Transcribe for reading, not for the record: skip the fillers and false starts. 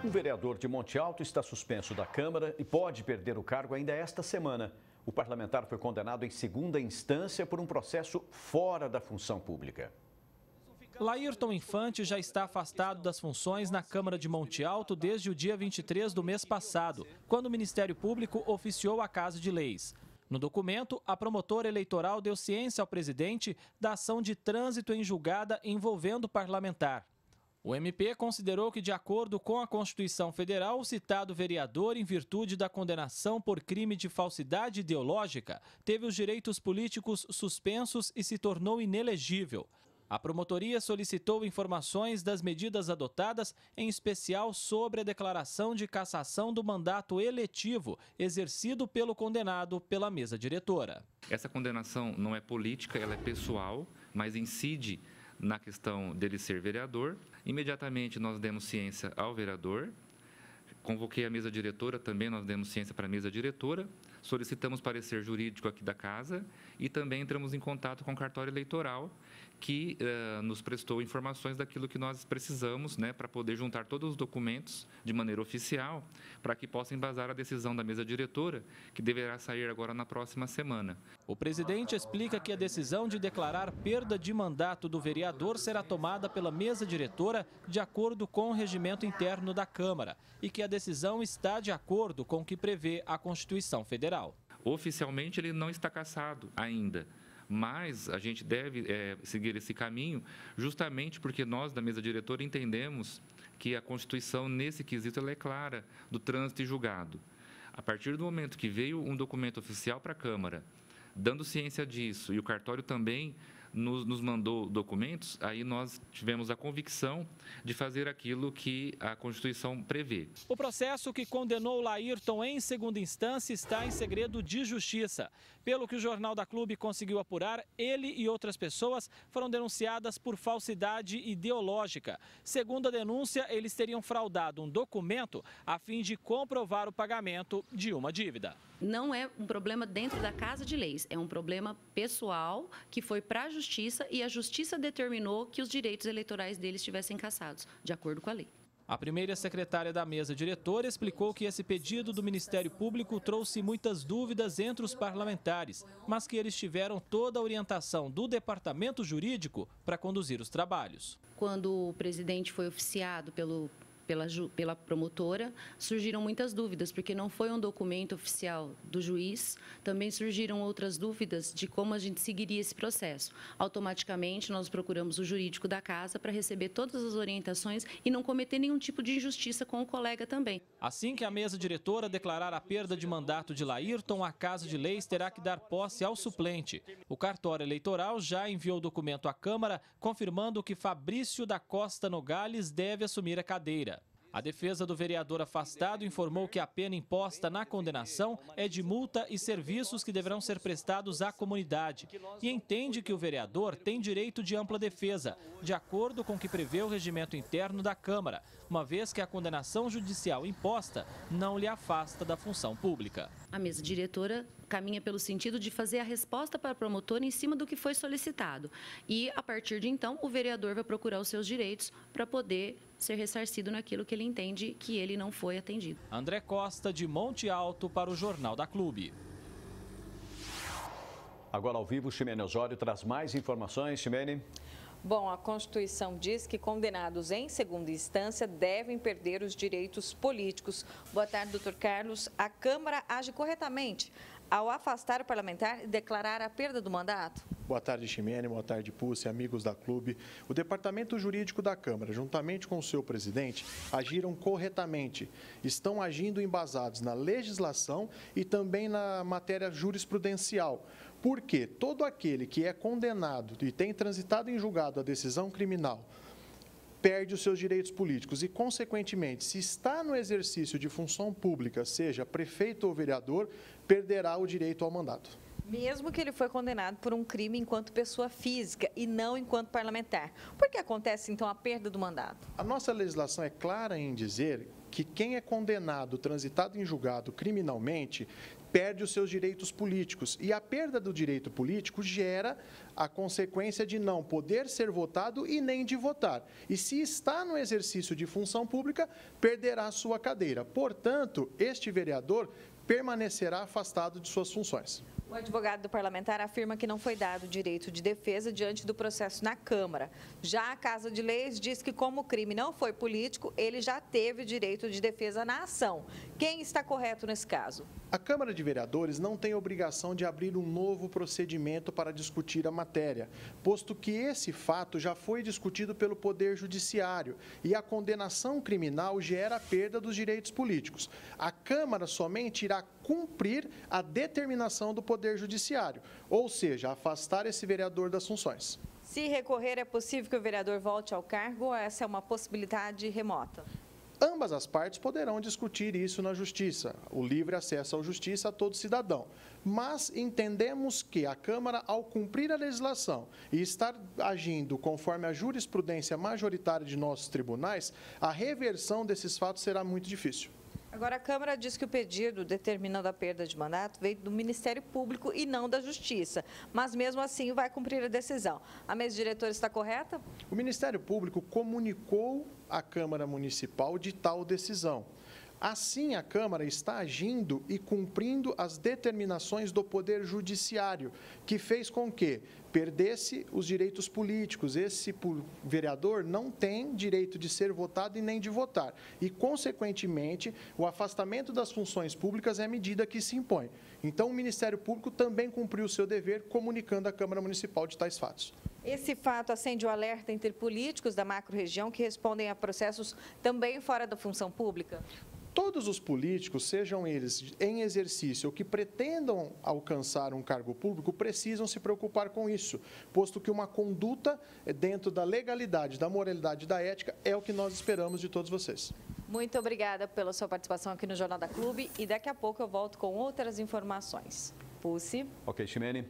Um vereador de Monte Alto está suspenso da Câmara e pode perder o cargo ainda esta semana. O parlamentar foi condenado em segunda instância por um processo fora da função pública. Laírton Infante já está afastado das funções na Câmara de Monte Alto desde o dia 23 do mês passado, quando o Ministério Público oficiou a Casa de Leis. No documento, a promotora eleitoral deu ciência ao presidente da ação de trânsito em julgada envolvendo o parlamentar. O MP considerou que, de acordo com a Constituição Federal, o citado vereador, em virtude da condenação por crime de falsidade ideológica, teve os direitos políticos suspensos e se tornou inelegível. A promotoria solicitou informações das medidas adotadas, em especial sobre a declaração de cassação do mandato eletivo exercido pelo condenado pela mesa diretora. Essa condenação não é política, ela é pessoal, mas incide na questão dele ser vereador. Imediatamente nós demos ciência ao vereador, convoquei a mesa diretora, também nós demos ciência para a mesa diretora, solicitamos parecer jurídico aqui da casa e também entramos em contato com o cartório eleitoral, que nos prestou informações daquilo que nós precisamos, para poder juntar todos os documentos de maneira oficial, para que possa embasar a decisão da mesa diretora, que deverá sair agora na próxima semana. O presidente explica que a decisão de declarar perda de mandato do vereador será tomada pela mesa diretora de acordo com o regimento interno da Câmara e que a decisão está de acordo com o que prevê a Constituição Federal. Oficialmente ele não está cassado ainda, mas a gente deve seguir esse caminho justamente porque nós da mesa diretora entendemos que a Constituição nesse quesito ela é clara do trânsito e julgado. A partir do momento que veio um documento oficial para a Câmara, dando ciência disso, e o cartório também nos mandou documentos, aí nós tivemos a convicção de fazer aquilo que a Constituição prevê. O processo que condenou Laírton em segunda instância está em segredo de justiça. Pelo que o Jornal da Clube conseguiu apurar, ele e outras pessoas foram denunciadas por falsidade ideológica. Segundo a denúncia, eles teriam fraudado um documento a fim de comprovar o pagamento de uma dívida. Não é um problema dentro da Casa de Leis, é um problema pessoal que foi para a Justiça e a Justiça determinou que os direitos eleitorais deles estivessem cassados, de acordo com a lei. A primeira secretária da mesa diretora explicou que esse pedido do Ministério Público trouxe muitas dúvidas entre os parlamentares, mas que eles tiveram toda a orientação do Departamento Jurídico para conduzir os trabalhos. Quando o presidente foi oficiado pela promotora, surgiram muitas dúvidas, porque não foi um documento oficial do juiz. Também surgiram outras dúvidas de como a gente seguiria esse processo. Automaticamente, nós procuramos o jurídico da casa para receber todas as orientações e não cometer nenhum tipo de injustiça com o colega também. Assim que a mesa diretora declarar a perda de mandato de Laírton, a Casa de Leis terá que dar posse ao suplente. O cartório eleitoral já enviou o documento à Câmara, confirmando que Fabrício da Costa Nogales deve assumir a cadeira. A defesa do vereador afastado informou que a pena imposta na condenação é de multa e serviços que deverão ser prestados à comunidade e entende que o vereador tem direito de ampla defesa, de acordo com o que prevê o regimento interno da Câmara, uma vez que a condenação judicial imposta não lhe afasta da função pública. A mesa diretora caminha pelo sentido de fazer a resposta para a promotora em cima do que foi solicitado. E, a partir de então, o vereador vai procurar os seus direitos para poder ser ressarcido naquilo que ele entende que ele não foi atendido. André Costa, de Monte Alto, para o Jornal da Clube. Agora ao vivo, Ximene Osório traz mais informações. Ximene. Bom, a Constituição diz que condenados em segunda instância devem perder os direitos políticos. Boa tarde, doutor Carlos. A Câmara age corretamente ao afastar o parlamentar e declarar a perda do mandato? Boa tarde, Ximene. Boa tarde, Pulse, amigos da Clube. O Departamento Jurídico da Câmara, juntamente com o seu presidente, agiram corretamente. Estão agindo embasados na legislação e também na matéria jurisprudencial. Porque todo aquele que é condenado e tem transitado em julgado a decisão criminal perde os seus direitos políticos e, consequentemente, se está no exercício de função pública, seja prefeito ou vereador, perderá o direito ao mandato. Mesmo que ele foi condenado por um crime enquanto pessoa física e não enquanto parlamentar. Por que acontece, então, a perda do mandato? A nossa legislação é clara em dizer que quem é condenado, transitado em julgado criminalmente, perde os seus direitos políticos. E a perda do direito político gera a consequência de não poder ser votado e nem de votar. E se está no exercício de função pública, perderá a sua cadeira. Portanto, este vereador permanecerá afastado de suas funções. O advogado do parlamentar afirma que não foi dado direito de defesa diante do processo na Câmara. Já a Casa de Leis diz que, como o crime não foi político, ele já teve direito de defesa na ação. Quem está correto nesse caso? A Câmara de Vereadores não tem obrigação de abrir um novo procedimento para discutir a matéria, posto que esse fato já foi discutido pelo Poder Judiciário e a condenação criminal gera a perda dos direitos políticos. A Câmara somente irá cumprir a determinação do Poder Judiciário, ou seja, afastar esse vereador das funções. Se recorrer, é possível que o vereador volte ao cargo ou essa é uma possibilidade remota? Ambas as partes poderão discutir isso na Justiça, o livre acesso à Justiça a todo cidadão. Mas entendemos que a Câmara, ao cumprir a legislação e estar agindo conforme a jurisprudência majoritária de nossos tribunais, a reversão desses fatos será muito difícil. Agora, a Câmara diz que o pedido determinando a perda de mandato veio do Ministério Público e não da Justiça, mas mesmo assim vai cumprir a decisão. A mesa diretora está correta? O Ministério Público comunicou à Câmara Municipal de tal decisão. Assim, a Câmara está agindo e cumprindo as determinações do Poder Judiciário, que fez com que perdesse os direitos políticos. Esse vereador não tem direito de ser votado e nem de votar. E, consequentemente, o afastamento das funções públicas é a medida que se impõe. Então, o Ministério Público também cumpriu o seu dever, comunicando à Câmara Municipal de tais fatos. Esse fato acende o alerta entre políticos da macro-região que respondem a processos também fora da função pública? Todos os políticos, sejam eles em exercício ou que pretendam alcançar um cargo público, precisam se preocupar com isso, posto que uma conduta dentro da legalidade, da moralidade e da ética é o que nós esperamos de todos vocês. Muito obrigada pela sua participação aqui no Jornal da Clube e daqui a pouco eu volto com outras informações. Pulse. Ok, Ximene.